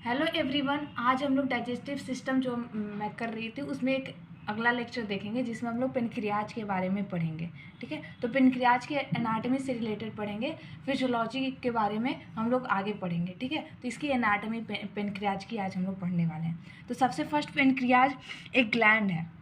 Hello everyone, आज हम लोग डाइजेस्टिव सिस्टम जो मैं कर रही थी उसमें एक अगला लेक्चर देखेंगे जिसमें हम लोग पेनक्रियाज के बारे में पढ़ेंगे। ठीक है, तो पेनक्रियाज के एनाटॉमी से रिलेटेड पढ़ेंगे, फिजियोलॉजी के बारे में हम लोग आगे पढ़ेंगे। ठीक है, तो इसकी एनाटॉमी पेनक्रियाज की आज हम लोग पढ़ने वाले हैं। तो सबसे फर्स्ट पेनक्रियाज एक ग्लैंड है,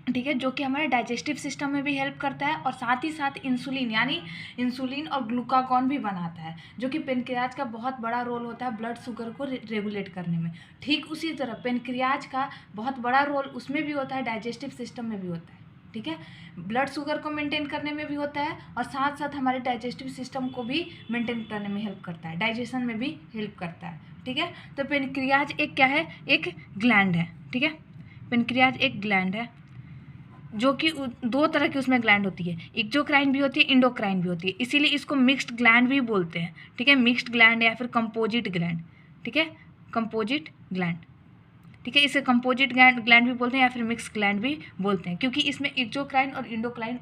ठीक है, जो कि हमारे डाइजेस्टिव सिस्टम में भी हेल्प करता है और साथ ही साथ इंसुलिन यानी इंसुलिन और ग्लूकागॉन भी बनाता है, जो कि पेनक्रियाज का बहुत बड़ा रोल होता है ब्लड शुगर को रेगुलेट करने में। ठीक उसी तरह पेनक्रियाज का बहुत बड़ा रोल उसमें भी होता है, डाइजेस्टिव सिस्टम में भी होता है। ठीक है, ब्लड शुगर को मेंटेन करने में भी होता है और साथ साथ हमारे डाइजेस्टिव सिस्टम को भी मेंटेन करने में हेल्प करता है, डाइजेशन में भी हेल्प करता है। ठीक है, तो पेनक्रियाज एक क्या है, एक ग्लैंड है। ठीक है, पेनक्रियाज एक ग्लैंड है जो कि दो तरह की उसमें ग्लैंड होती है, एक्सोक्राइन भी होती है, इंडोक्राइन भी होती है, इसीलिए इसको मिक्स्ड ग्लैंड भी बोलते हैं। ठीक है, मिक्स्ड ग्लैंड या फिर कंपोजिट ग्लैंड। ठीक है, कंपोजिट ग्लैंड। ठीक है, इसे कंपोजिट ग्लैंड भी बोलते हैं या फिर मिक्स ग्लैंड भी बोलते हैं, क्योंकि इसमें एक्सोक्राइन और इंडोक्राइन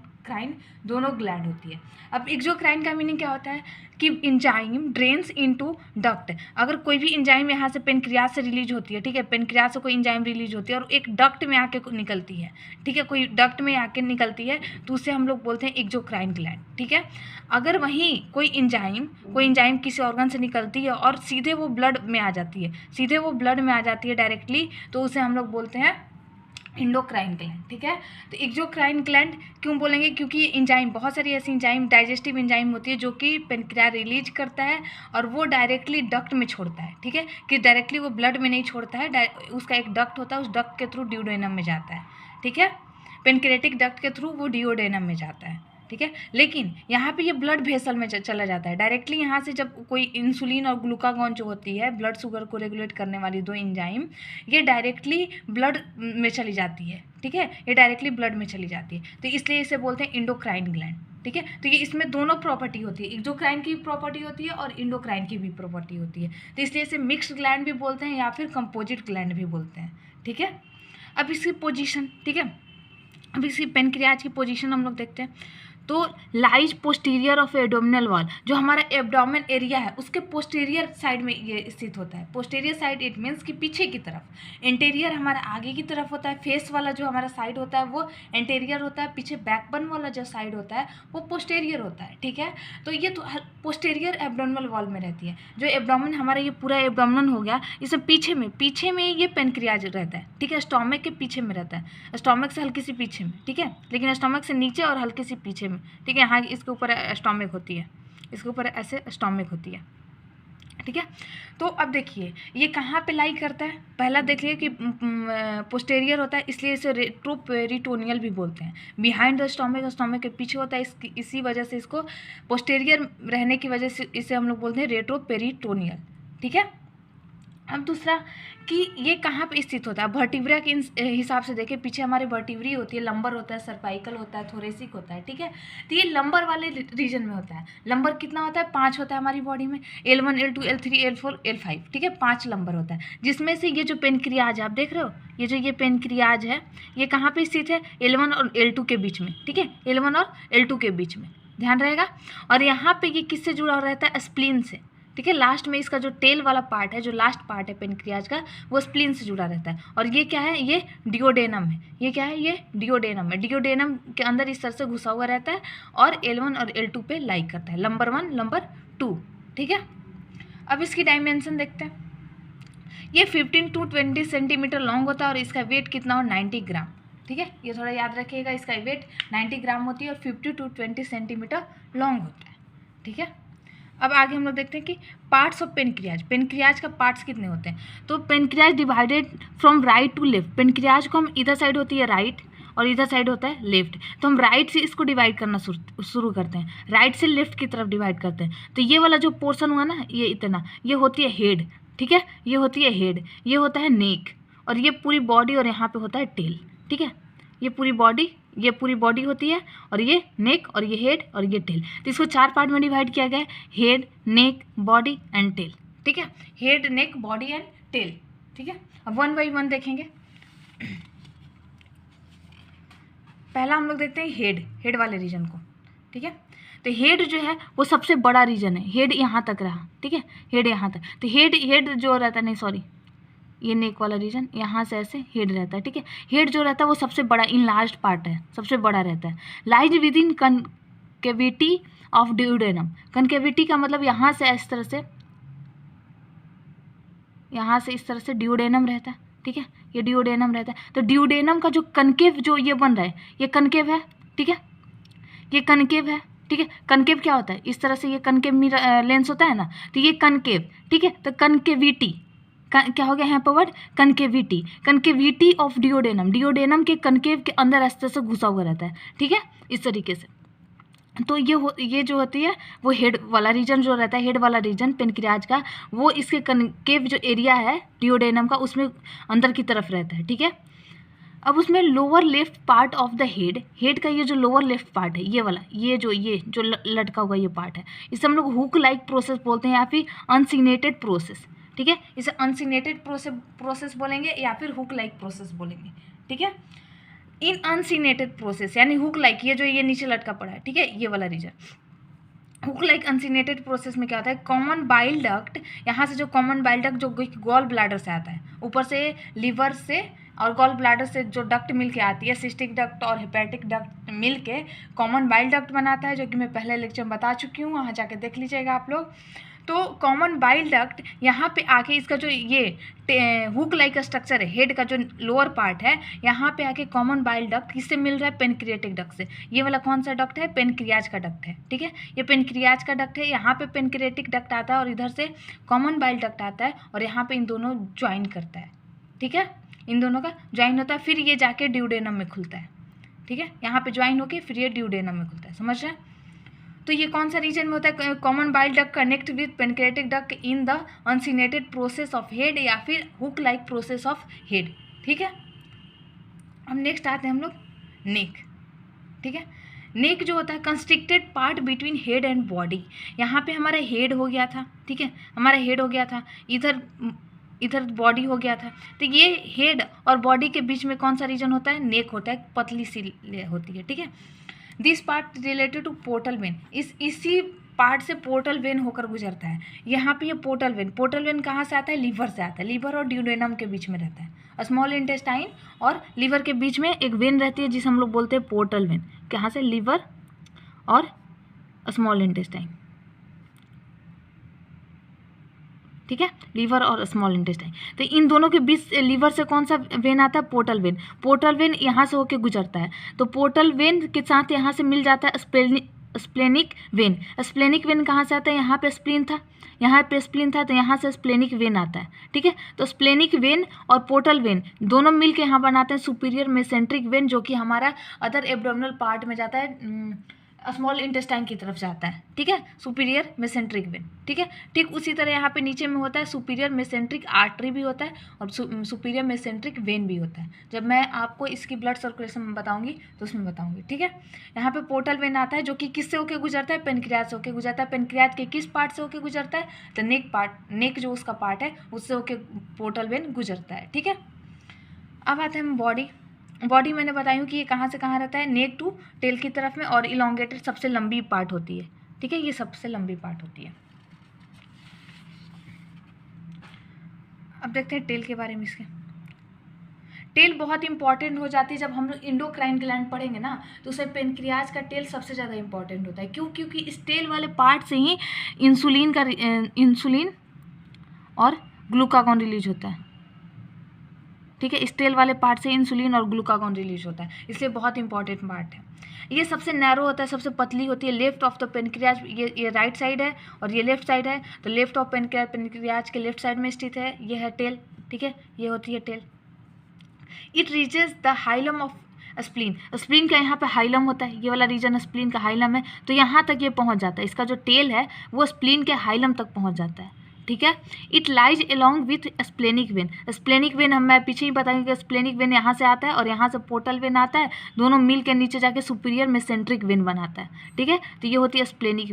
दोनों ग्लैंड होती है। अब एक्सोक्राइन का मीनिंग क्या होता है कि इंजाइम ड्रेन्स इनटू डक्ट। अगर कोई भी इंजाइम यहाँ से पेनक्रियाज से रिलीज होती है, ठीक है, पेनक्रियाज से कोई इंजाइम रिलीज होती है और एक डक्ट में आके निकलती है, ठीक है, कोई डक्ट में आके निकलती है, तो उसे हम लोग बोलते हैं एक्सोक्राइन ग्लैंड। ठीक है, अगर वहीं कोई इंजाइम किसी ऑर्गन से निकलती है और सीधे वो ब्लड में आ जाती है, सीधे वो ब्लड में आ जाती है डायरेक्टली, तो उसे हम लोग बोलते हैं इंडोक्राइन ग्लैंड। ठीक है, तो एक्सोक्राइन ग्लैंड क्यों बोलेंगे, क्योंकि इंजाइम, बहुत सारी ऐसी इंजाइम, डाइजेस्टिव इंजाइम होती है जो कि पेनक्रियाज रिलीज करता है और वो डायरेक्टली डक्ट में छोड़ता है। ठीक है, कि डायरेक्टली वो ब्लड में नहीं छोड़ता है, उसका एक डक्ट होता है, उस डक्ट के थ्रू ड्यूडेनम में जाता है। ठीक है, पेनक्रेटिक डक्ट के थ्रू वो ड्यूडेनम में जाता है। ठीक है, लेकिन यहाँ पे ये ब्लड वेसल में चला जाता है डायरेक्टली। यहाँ से जब कोई इंसुलिन और ग्लूकागॉन जो होती है ब्लड शुगर को रेगुलेट करने वाली दो इंजाइम, ये डायरेक्टली ब्लड में चली जाती है। ठीक है, ये डायरेक्टली ब्लड में चली जाती है, तो इसलिए इसे बोलते हैं इंडोक्राइन ग्लैंड। ठीक है, तो ये इसमें दोनों प्रॉपर्टी होती है, एक्सोक्राइन की प्रॉपर्टी होती है और इंडोक्राइन की भी प्रॉपर्टी होती है, तो इसलिए इसे मिक्स्ड ग्लैंड भी बोलते हैं या फिर कंपोजिट ग्लैंड भी बोलते हैं। ठीक है, अब इसकी पोजीशन, ठीक है, अब इसकी पेनक्रियाज की पोजीशन हम लोग देखते हैं। तो lies posterior of abdominal wall, जो हमारा एब्डोमेन एरिया है उसके पोस्टीरियर साइड में ये स्थित होता है। पोस्टीरियर साइड इट मीन्स कि पीछे की तरफ। इंटीरियर हमारा आगे की तरफ होता है, फेस वाला जो हमारा साइड होता है वो इंटीरियर होता है, पीछे बैकबोन वाला जो साइड होता है वो पोस्टीरियर होता है। ठीक है, तो ये तो पोस्टीरियर एब्डोमिनल वॉल में रहती है। जो एब्डोमेन हमारा ये पूरा एब्डोमिन हो गया, इसे पीछे में ये पेनक्रियाज रहता है। ठीक है, स्टोमक के पीछे में रहता है, स्टोमक से हल्की सी पीछे में। ठीक है, लेकिन स्टोमक से नीचे और हल्की सी पीछे में। ठीक है, यहाँ इसके ऊपर स्टोमक होती है, इसके ऊपर ऐसे स्टोमक होती है। ठीक है, तो अब देखिए ये कहाँ पे लाई करता है। पहला देखिए कि पोस्टेरियर होता है, इसलिए इसे रेट्रोपेरिटोनियल भी बोलते हैं। बिहाइंड द स्टोमक, स्टोमक के पीछे होता है, इसी वजह से इसको पोस्टेरियर रहने की वजह से इसे हम लोग बोलते हैं रेट्रोपेरिटोनियल। ठीक है, अब दूसरा कि ये कहाँ पे स्थित होता है। वर्टिब्रा के हिसाब से देखें, पीछे हमारे वर्टिब्री होती है, लंबर होता है, सर्वाइकल होता है, थोरेसिक होता है। ठीक है, तो ये लंबर वाले रीजन में होता है। लंबर कितना होता है, 5 होता है हमारी बॉडी में, L1 L2 L3 L4 L5। ठीक है, 5 लंबर होता है, जिसमें से ये जो पेनक्रियाज आप देख रहे हो, ये पेनक्रियाज है, ये कहाँ पे स्थित है, L1 और L2 के बीच में। ठीक है, L1 और L2 के बीच में, ध्यान रहेगा। और यहाँ पे ये किससे जुड़ा रहता है, स्प्लीन से। ठीक है, लास्ट में इसका जो टेल वाला पार्ट है, जो लास्ट पार्ट है पेनक्रियाज का, वो स्प्लीन से जुड़ा रहता है। और ये क्या है, ये डिओडेनम है। ये क्या है, ये डिओडेनम है। डिओडेनम के अंदर इस तरह से घुसा हुआ रहता है और L1 और L2 पे लाई करता है, नंबर 1 नंबर 2। ठीक है, अब इसकी डायमेंशन देखते हैं। ये 15 to 20 सेंटीमीटर लॉन्ग होता है और इसका वेट कितना हो, 90 ग्राम। ठीक है, ये थोड़ा याद रखिएगा, इसका वेट 90 ग्राम होती है और 50 to 20 सेंटीमीटर लॉन्ग होता है। ठीक है, अब आगे हम लोग देखते हैं कि पार्ट्स ऑफ पेनक्रियाज का पार्ट्स कितने होते हैं। तो pancreas divided from right to left. Pancreas को हम इधर साइड होती है राइट और इधर साइड होता है लेफ्ट, तो हम राइट से इसको डिवाइड करना शुरू करते हैं, राइट से लेफ्ट की तरफ डिवाइड करते हैं। तो ये वाला जो पोर्शन हुआ ना, ये इतना, ये होती है हेड। ठीक है, ये होती है हेड, ये होता है नेक, और ये पूरी बॉडी, और यहाँ पे होता है टेल। ठीक है, ये पूरी बॉडी होती है, और ये नेक, और ये हेड, और ये टेल। तो इसको 4 पार्ट में डिवाइड किया गया है, head, neck, body and tail. ठीक है, head, neck, body and tail. ठीक है, अब 1 by 1 देखेंगे। पहला हम लोग देखते हैं हेड वाले रीजन को। ठीक है, तो हेड जो है वो सबसे बड़ा रीजन है, हेड यहाँ तक रहा, ठीक है, हेड यहाँ तक। तो हेड जो रहता है, नहीं सॉरी, ये नेक वाला रीजन यहाँ से ऐसे हेड रहता है, ठीक है। हेड जो रहता है वो सबसे बड़ा इनलार्ज्ड पार्ट है, सबसे बड़ा रहता है। Lies with in concavity of duodenum. Concavity का मतलब यहाँ से इस तरह से, यहाँ से इस तरह से ड्यूडेनम रहता है, ठीक है, ये ड्यूडेनम रहता है। तो ड्यूडेनम का जो कनकेव जो ये बन रहा है, ये कनकेव है, ठीक है, ये कनकेव है, ठीक है। कनकेव क्या होता है, इस तरह से ये कनकेव मिरर लेंस होता है ना, तो ये कनकेव, ठीक है। तो कनकेविटी क्या हो गया यहाँ पर word, concavity, concavity of duodenum, duodenum के कनकेव के अंदर इस तरह से घुसा हुआ रहता है, ठीक है, इस तरीके से। तो ये जो होती है वो हेड वाला रीजन जो रहता है, हेड वाला रीजन पेनक्रियाज का, वो इसके कनकेव जो एरिया है डिओडेनम का उसमें अंदर की तरफ रहता है, ठीक है। अब उसमें lower left part of the head का ये जो लोअर लेफ्ट पार्ट है, ये वाला, ये जो लटका हुआ ये पार्ट है, इसे हम लोग हुक लाइक प्रोसेस बोलते हैं या फिर अनसिग्नेटेड प्रोसेस, ठीक है। इसे अनसिग्नेटेड प्रोसेस बोलेंगे या फिर हुक लाइक प्रोसेस बोलेंगे, ठीक है। इन अनसिग्नेटेड प्रोसेस यानी हुक लाइक, ये जो ये नीचे लटका पड़ा है, ठीक है, ये वाला रीजन। हुक लाइक अनसिग्नेटेड प्रोसेस में क्या होता है, कॉमन बाइल डक्ट, यहाँ से जो कॉमन बाइल डक्ट जो गॉल ब्लैडर से आता है, ऊपर से लीवर से और गॉल ब्लैडर से जो डक्ट मिल के आती है, सिस्टिक डक्ट और हेपेटिक डक्ट मिल के कॉमन बाइल डक्ट बनाता है, जो कि मैं पहले लेक्चर में बता चुकी हूँ, वहाँ जाके देख लीजिएगा आप लोग। तो कॉमन बाइल डक्ट यहाँ पे आके इसका जो ये हुक लाइक स्ट्रक्चर है, हेड का जो लोअर पार्ट है, यहाँ पे आके कॉमन बाइल डक्ट किससे मिल रहा है, पेनक्रिएटिक डक्ट से। ये वाला कौन सा डक्ट है, पेनक्रियाज का डक्ट है, ठीक है, ये पेनक्रियाज का डक्ट है। यहाँ पे पेनक्रिएटिक डक्ट आता है और इधर से कॉमन बाइल डक्ट आता है और यहाँ पे इन दोनों ज्वाइन करता है, ठीक है, इन दोनों का ज्वाइन होता है, फिर ये जाके ड्यूडेनम में खुलता है, ठीक है, यहाँ पे ज्वाइन होके फिर ये ड्यूडेनम में खुलता है, समझ रहे हैं। तो ये कौन सा रीजन में होता है, common bile duct connect with pancreatic duct in the uncinate process of head या फिर hook like process of head, ठीक है। अब नेक्स्ट आते हैं हम लोग नेक, ठीक है। नेक जो होता है constricted part between head and body. यहाँ पे हमारा हेड हो गया था, ठीक है, हमारा हेड हो गया था, इधर बॉडी हो गया था। तो ये हेड और बॉडी के बीच में कौन सा रीजन होता है, नेक होता है, पतली सी होती है, ठीक है। This part related to portal vein, इसी पार्ट से पोर्टल वेन होकर गुजरता है। यहाँ पे ये पोर्टल वेन कहाँ से आता है, लीवर से आता है, लीवर और ड्यूडेनम के बीच में रहता है। स्मॉल इंटेस्टाइन और लीवर के बीच में एक वेन रहती है जिसे हम लोग बोलते हैं पोर्टल वेन। कहाँ से, लीवर और स्मॉल इंटेस्टाइन, ठीक है, लीवर और स्मॉल इंटेस्टाइन। तो इन दोनों के बीच लीवर से कौन सा वेन आता है, पोर्टल वेन। पोर्टल वेन यहाँ से होके गुजरता है, तो पोर्टल वेन के साथ यहाँ से मिल जाता है स्प्लेनिक वेन। स्प्लेनिक वेन कहाँ से आता है, यहाँ पे स्प्लीन था, यहाँ पे स्प्लीन था, तो यहाँ से स्प्लेनिक वेन आता है, ठीक है। तो स्प्लेनिक वेन और पोर्टल वेन दोनों मिल के यहाँ बनाते हैं सुपीरियर मेसेंट्रिक वेन, जो कि हमारा अदर एब्डोमिनल पार्ट में जाता है, स्मॉल इंटेस्टाइन की तरफ जाता है, ठीक है, सुपीरियर मेसेंट्रिक वेन, ठीक है। ठीक उसी तरह यहाँ पे नीचे में होता है सुपीरियर मेसेंट्रिक आर्टरी भी होता है और सुपीरियर मेसेंट्रिक वेन भी होता है। जब मैं आपको इसकी ब्लड सर्कुलेशन में बताऊंगी तो उसमें बताऊंगी, ठीक है। यहाँ पे पोर्टल वेन आता है जो कि किससे होकर गुजरता है, पेनक्रियाज से होकर गुजरता है। पेनक्रियाज के किस पार्ट से होकर गुजरता है, तो नेक जो उसका पार्ट है उससे होकर पोर्टल वेन गुजरता है, ठीक है। अब आते हैं हम बॉडी मैंने बताई हूँ कि ये कहाँ से कहाँ रहता है, नेक टू टेल की तरफ में, और इलोंगेटेड सबसे लंबी पार्ट होती है, ठीक है, ये सबसे लंबी पार्ट होती है। अब देखते हैं टेल के बारे में। इसके टेल बहुत इंपॉर्टेंट हो जाती है जब हम लोग इंडोक्राइन ग्लैंड पढ़ेंगे ना, तो उसमें पेनक्रियाज का टेल सबसे ज़्यादा इंपॉर्टेंट होता है। क्यों, क्योंकि इस टेल वाले पार्ट से ही इंसुलिन और ग्लूकागॉन रिलीज होता है, ठीक है। इस टेल वाले पार्ट से इंसुलिन और ग्लूकागॉन रिलीज होता है, इसलिए बहुत इंपॉर्टेंट पार्ट है। ये सबसे नैरो होता है, सबसे पतली होती है। लेफ्ट ऑफ द पेनक्रियाज, ये राइट साइड है और ये लेफ्ट साइड है, तो लेफ्ट ऑफ पेनक्रियाज के लेफ्ट साइड में स्थित है, ये है टेल, ठीक है, ये होती है tail. It reaches the hilum of spleen का यहाँ पे हाइलम होता है, ये वाला रीजन स्प्लीन का हाइलम है, तो यहाँ तक ये पहुँच जाता है। इसका जो टेल है वो स्प्लीन के हाइलम तक पहुँच जाता है, ठीक है। It lies along with splenic when. Splenic when मैं पीछे ही बताऊंगी कि स्प्लेनिक वेन यहाँ से आता है और यहाँ से पोर्टल वेन आता है, दोनों मिल के नीचे जाके सुपीरियर मेसेंट्रिक वेन बनाता है, ठीक है। तो ये होती है स्प्लेनिक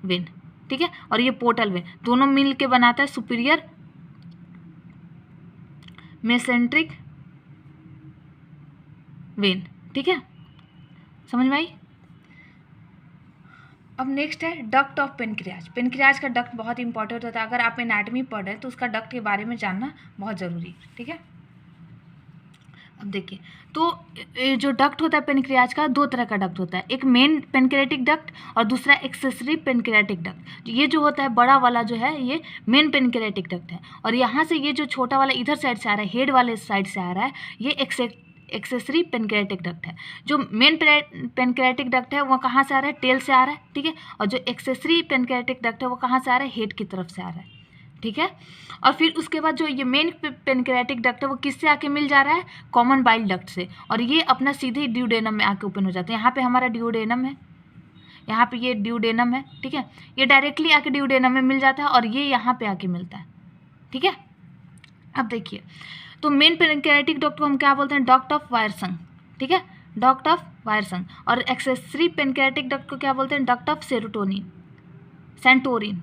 वेन, ठीक है, और ये पोर्टल वेन, दोनों मिल के बनाता है सुपीरियर मेसेंट्रिक वेन, ठीक है, समझ में आई। अब नेक्स्ट है डक्ट ऑफ पेनक्रियाज। पेनक्रियाज का डक्ट बहुत इंपॉर्टेंट होता है, अगर आप एनाटॉमी पढ़ रहे हैं तो उसका डक्ट के बारे में जानना बहुत ज़रूरी है, ठीक है। अब देखिए, तो जो डक्ट होता है पेनक्रियाज का, दो तरह का डक्ट होता है, एक मेन पेनक्रियाटिक डक्ट और दूसरा एक्सेसरी पेनक्रियाटिक डक्ट। ये जो होता है बड़ा वाला जो है ये मेन पेनक्रियाटिक डक्ट है, और यहाँ से ये जो छोटा वाला इधर साइड से आ रहा है, हेड वाले साइड से आ रहा है, ये एक्सेसरी पेनक्रियाटिक डक्ट है। जो मेन पेनक्रियाटिक डक्ट है वो कहाँ से आ रहा है, टेल से आ रहा है, ठीक है। और जो एक्सेसरी पेनक्रियाटिक डक्ट है वो कहाँ से आ रहा है, हेड की तरफ से आ रहा है, ठीक है। और फिर उसके बाद जो ये मेन पेनक्रियाटिक डक्ट है वो किससे आके मिल जा रहा है, कॉमन बाइल डक्ट से, और ये अपना सीधे ड्यूडेनम में आके ओपन हो जाते हैं। यहाँ पे हमारा ड्यूडेनम है, यहाँ पे ये ड्यूडेनम है, ठीक है। ये डायरेक्टली आके ड्यूडेनम में मिल जाता है और ये यहाँ पे आके मिलता है, ठीक है। अब देखिए, तो मेन पेनक्रियाटिक डक्ट को हम क्या बोलते हैं, डक्ट ऑफ वायरसन, ठीक है, डक्ट ऑफ वायरसन। और एक्सेसरी पेनक्रियाटिक डक्ट को क्या बोलते हैं, डक्ट ऑफ सेंटोरिन,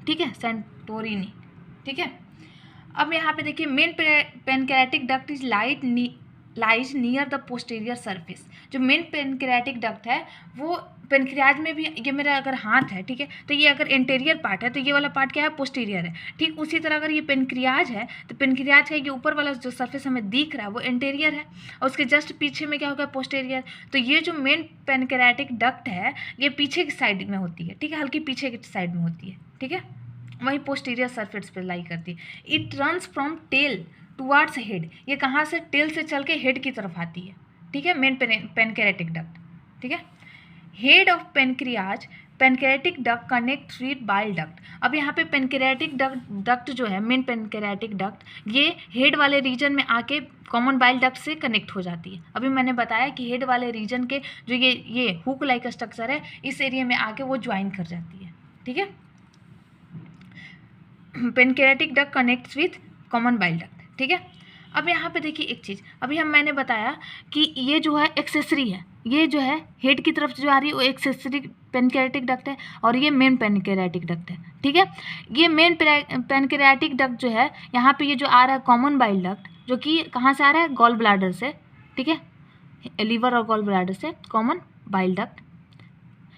ठीक है, सेंटोरिनी, ठीक है। अब यहाँ पे देखिए, main pancreatic duct is lies near the posterior surface. जो मेन पेनक्रियाटिक डक्ट है वो पेनक्रियाज में भी, ये मेरा अगर हाथ है, ठीक है, तो ये अगर इंटीरियर पार्ट है तो ये वाला पार्ट क्या है, पोस्टीरियर है, ठीक। उसी तरह अगर ये पेनक्रियाज है तो पेनक्रियाज का ये ऊपर वाला जो सरफेस हमें दिख रहा है वो इंटीरियर है, और उसके जस्ट पीछे में क्या होगा, पोस्टीरियर। तो ये जो मेन पेनक्रियाटिक डक्ट है ये पीछे की साइड में होती है, ठीक है, हल्की पीछे की साइड में होती है, ठीक है, वही पोस्टीरियर सरफेस पे लाई करती है। It runs from tail towards head. ये कहाँ से, टेल से चल के हेड की तरफ आती है, ठीक है, मेन पेनक्रियाटिक डक्ट, ठीक है। Head of pancreas pancreatic duct connect with bile duct. अब यहाँ पे पेनक्रियाटिक डक्ट जो है, मेन पेनक्रियाटिक डक्ट, ये हेड वाले रीजन में आके कॉमन बाइल डक्ट से कनेक्ट हो जाती है। अभी मैंने बताया कि हेड वाले रीजन के जो ये हुक लाइक स्ट्रक्चर है, इस एरिया में आके वो ज्वाइन कर जाती है, ठीक है। Pancreatic duct connects with common bile duct, ठीक है। अब यहाँ पे देखिए एक चीज़, अभी मैंने बताया कि ये जो है एक्सेसरी है, ये जो है हेड की तरफ जो आ रही है वो एक्सेसरी पेनक्रियाटिक डक्ट है, और ये मेन पेनक्रियाटिक डक्ट है, ठीक है। ये मेन पेनक्रियाटिक डक्ट जो है, यहाँ पे ये जो आ रहा है कॉमन बाइल डक्ट, जो कि कहाँ से आ रहा है, गॉल ब्लैडर से, ठीक है, लीवर और गॉल ब्लैडर से कॉमन बाइल डक्ट,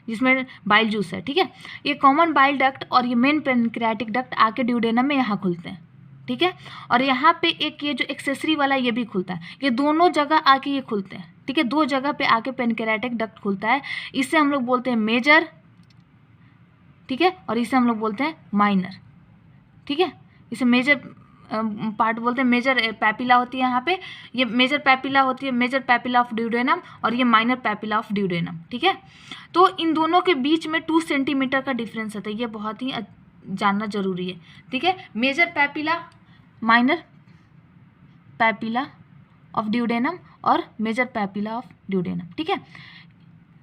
जिसमें बाइल जूस है, ठीक है। ये कॉमन बाइल डक्ट और ये मेन पेनक्रियाटिक डक्ट आके ड्यूडेनम में यहाँ खुलते हैं, ठीक है। और यहाँ पे एक ये जो एक्सेसरी वाला ये भी खुलता है, ये दोनों जगह आके ये खुलते हैं, ठीक है, दो जगह पे आके पेनक्रियाटिक डक्ट खुलता है। इससे हम लोग बोलते हैं मेजर, ठीक है, और इसे हम लोग बोलते हैं माइनर, ठीक है। इसे मेजर पार्ट बोलते हैं, मेजर पैपिला होती है यहाँ पे, ये मेजर पैपिला होती है, मेजर पैपिला ऑफ ड्यूडेनम, और ये माइनर पैपिला ऑफ ड्यूडेनम, ठीक है। तो इन दोनों के बीच में 2 सेंटीमीटर का डिफरेंस होता है, ये बहुत ही जानना जरूरी है, ठीक है। Major papilla, minor papilla of duodenum और मेजर पैपिला ऑफ ड्यूडेनम, ठीक है,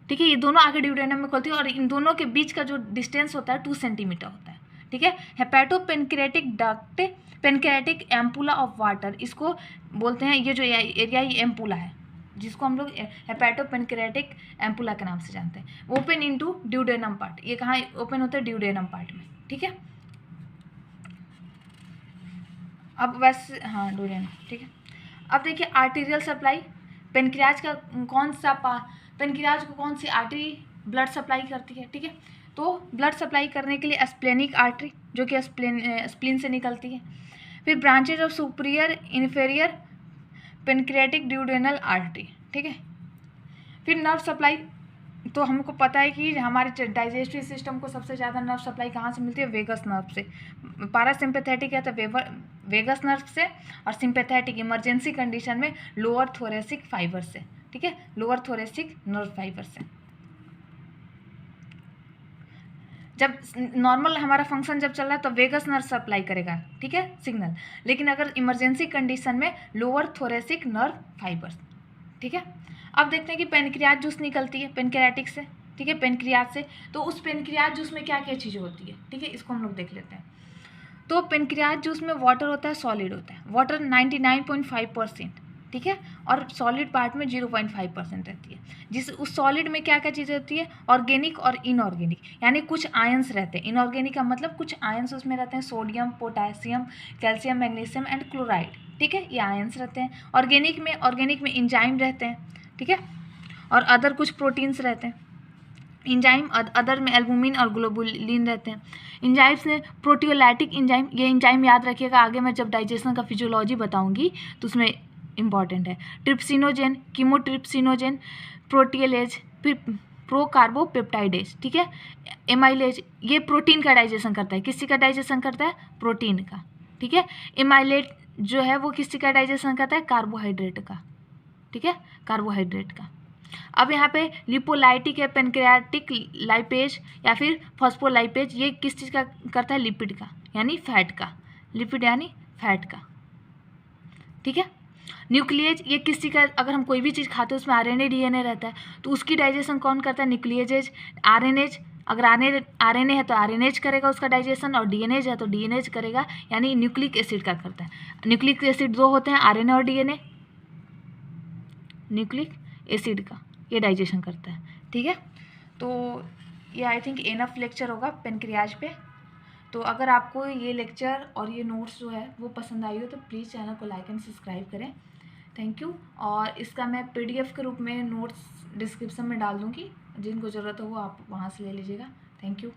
ठीक है। ये दोनों आगे ड्यूडेनम में खुलती है और इन दोनों के बीच का जो डिस्टेंस होता है 2 सेंटीमीटर होता है, ठीक है। Hepatopancreatic duct pancreatic ampulla of Vater, इसको बोलते हैं, ये जो एरिया ये एम्पुला है, जिसको हम लोग हेपेटोपेनक्रियाटिक एम्पुला के नाम से जानते हैं। ओपन इनटू ड्यूडेनम पार्ट, ये कहाँ ओपन होता है, ड्यूडेनम पार्ट में, ठीक है। अब वैसे हाँ ड्यूडेनम, ठीक है। अब देखिए आर्टेरियल सप्लाई, पेनक्रियाज का पेनक्रियाज को कौन सी आर्टरी ब्लड सप्लाई करती है, ठीक है। तो ब्लड सप्लाई करने के लिए स्प्लेनिक आर्टरी, जो कि स्प्लीन से निकलती है। फिर branches of superior inferior pancreatic duodenal artery, ठीक है। फिर नर्व सप्लाई, तो हमको पता है कि हमारे डाइजेस्टिव सिस्टम को सबसे ज़्यादा नर्व सप्लाई कहाँ से मिलती है, वेगस नर्व से। पैरासिम्पैथेटिक है तो वेगस नर्व से, और सिंपैथेटिक इमरजेंसी कंडीशन में लोअर थोरेसिक फाइबर से, ठीक है, लोअर थोरेसिक नर्व फाइबर से। जब नॉर्मल हमारा फंक्शन जब चल रहा है तो वेगस नर्व सप्लाई करेगा, ठीक है, सिग्नल, लेकिन अगर इमरजेंसी कंडीशन में लोअर थोरेसिक नर्व फाइबर्स, ठीक है। अब देखते हैं कि पेनक्रियाज जूस निकलती है पेनक्रियाटिक से, ठीक है, पेनक्रियाज से। तो उस पेनक्रियाज जूस में क्या क्या चीज़ें होती है, ठीक है, इसको हम लोग देख लेते हैं। तो पेनक्रियाज जूस में वाटर होता है, सॉलिड होता है, वाटर 99.5%, ठीक है, और सॉलिड पार्ट में 0.5% रहती है। जिस उस सॉलिड में क्या क्या चीज़ें होती है, ऑर्गेनिक और इनऑर्गेनिक, यानी कुछ आयंस रहते हैं। इनऑर्गेनिक का मतलब कुछ आयंस उसमें रहते हैं, sodium, potassium, calcium, magnesium and chloride, ठीक है, ये आयंस रहते हैं। ऑर्गेनिक में एंजाइम रहते हैं, ठीक है, और अदर कुछ प्रोटीन्स रहते हैं, इंजाइम अदर में एल्बुमिन और ग्लोबुलिन रहते हैं। इंजाइम्स में प्रोटियोलाइटिक इंजाइम, ये इंजाइम याद रखिएगा, आगे मैं जब डाइजेशन का फिजियोलॉजी बताऊंगी तो उसमें इंपॉर्टेंट है। ट्रिप्सिनोजेन, कीमोट्रिप्सिनोजेन, प्रोटीलेज, फिर प्रोकार्बोपेप्टाइडेज, ठीक है। एमाइलेज, ये प्रोटीन का डाइजेशन करता है। किसी का डाइजेशन करता है? प्रोटीन का, ठीक है। एमाइलेट जो है वो किसी का डाइजेशन करता है? कार्बोहाइड्रेट का, ठीक है, कार्बोहाइड्रेट का। अब यहाँ पे लिपोलाइटिक है, पेनक्रियाटिक लाइपेज या फिर फॉस्फोलाइपेज, ये किस चीज़ का करता है? लिपिड का, यानी फैट का। लिपिड यानी फैट का, ठीक है। न्यूक्लिएज, ये किसी का, अगर हम कोई भी चीज़ खाते हैं उसमें आरएनए डीएनए रहता है, तो उसकी डाइजेशन कौन करता है? न्यूक्लिएजेज। आरएनएज, अगर आरएनए है तो आरएनएज करेगा उसका डाइजेशन, और डीएनएज है तो डीएनएज करेगा, यानी न्यूक्लिक एसिड का करता है। न्यूक्लिक एसिड दो होते हैं, आरएनए और डीएनए। न्यूक्लिक एसिड का ये डाइजेशन करता है, ठीक है। तो ये आई थिंक एनफ लेक्चर होगा पेनक्रियाज पे। तो अगर आपको ये लेक्चर और ये नोट्स जो है वो पसंद आई हो तो प्लीज़ चैनल को लाइक एंड सब्सक्राइब करें। Thank you. और इसका मैं पीडीएफ के रूप में नोट्स डिस्क्रिप्शन में डाल दूँगी, जिनको ज़रूरत हो वो आप वहाँ से ले लीजिएगा। Thank you.